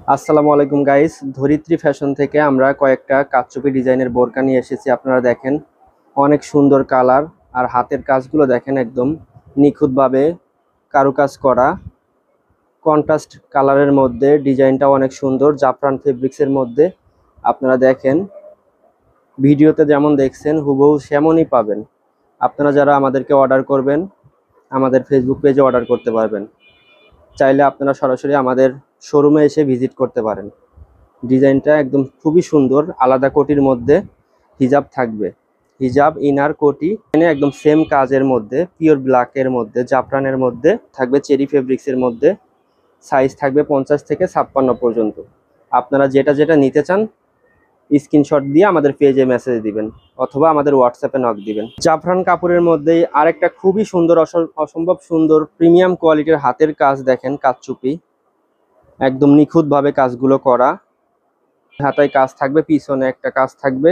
আসসালামু আলাইকুম গাইস, ধরিত্রী ফ্যাশন থেকে আমরা কয়েকটা কারচুপি ডিজাইনের বোরকা নিয়ে এসেছি। আপনারা দেখেন, অনেক সুন্দর কালার আর হাতের কাজগুলো দেখেন, একদম নিখুঁতভাবে কারুকাজ করা। কন্ট্রাস্ট কালারের মধ্যে ডিজাইনটাও অনেক সুন্দর, জাফরান ফেব্রিক্সের মধ্যে। আপনারা দেখেন, ভিডিওতে যেমন দেখছেন হুবহু সেমনই পাবেন। আপনারা যারা আমাদেরকে অর্ডার করবেন, আমাদের ফেসবুক পেজে অর্ডার করতে পারবেন। চাইলে আপনারা সরাসরি আমাদের শোরুমে এসে ভিজিট করতে পারেন। ডিজাইনটা একদম খুবই সুন্দর, আলাদা কোটির মধ্যে হিজাব থাকবে। হিজাব, ইনার, কোটি এখানে একদম সেম কাজের মধ্যে, পিওর ব্ল্যাকের মধ্যে, জাফরানের মধ্যে থাকবে, চেরি ফেব্রিক্সের মধ্যে। সাইজ থাকবে 50 থেকে 56 পর্যন্ত। আপনারা যেটা যেটা নিতে চান স্ক্রিনশট দিয়ে আমাদের পেজে মেসেজ দিবেন অথবা আমাদের হোয়াটসঅ্যাপে নক দিবেন। জাফরান কাপড়ের মধ্যেই আরেকটা খুবই সুন্দর, অসম্ভব সুন্দর প্রিমিয়াম কোয়ালিটির হাতের কাজ দেখেন, কারচুপি একদম নিখুঁতভাবে কাজগুলো করা। হাতায় কাজ থাকবে, পিছনে একটা কাজ থাকবে।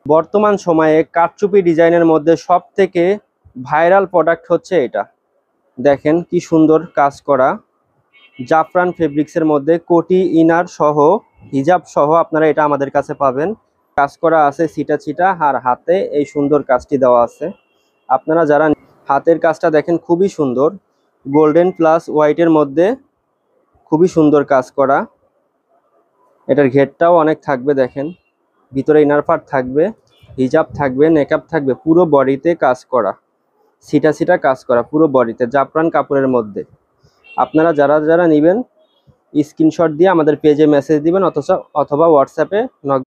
বর্তমান সময়ে কারচুপি ডিজাইনের মধ্যে সব থেকে ভাইরাল প্রোডাক্ট হচ্ছে এটা। দেখেন কি সুন্দর কাজ করা, জাফরান ফেব্রিক্সের মধ্যে কোটি, ইনার সহ, হিজাব সহ আপনারা এটা আমাদের কাছে পাবেন। কাজ করা আছে ছিটা ছিটা, আর হাতে এই সুন্দর কাজটি দেওয়া আছে। আপনারা যারা হাতের কাজটা দেখেন, খুবই সুন্দর, গোল্ডেন প্লাস হোয়াইটের মধ্যে খুবই সুন্দর কাজ করা। এটার ঘেরটাও অনেক থাকবে দেখেন, ভিতরে ইনার পার্ট থাকবে, হিজাব থাকবে, নেকআপ থাকবে, পুরো বডিতে কাজ করা, সিটা সিটা কাজ করা পুরো বডিতে, জাফরান কাপড়ের মধ্যে। আপনারা যারা যারা নেবেন স্ক্রিনশট দিয়ে আমাদের পেজে মেসেজ দিবেন অথবা হোয়াটসঅ্যাপে নক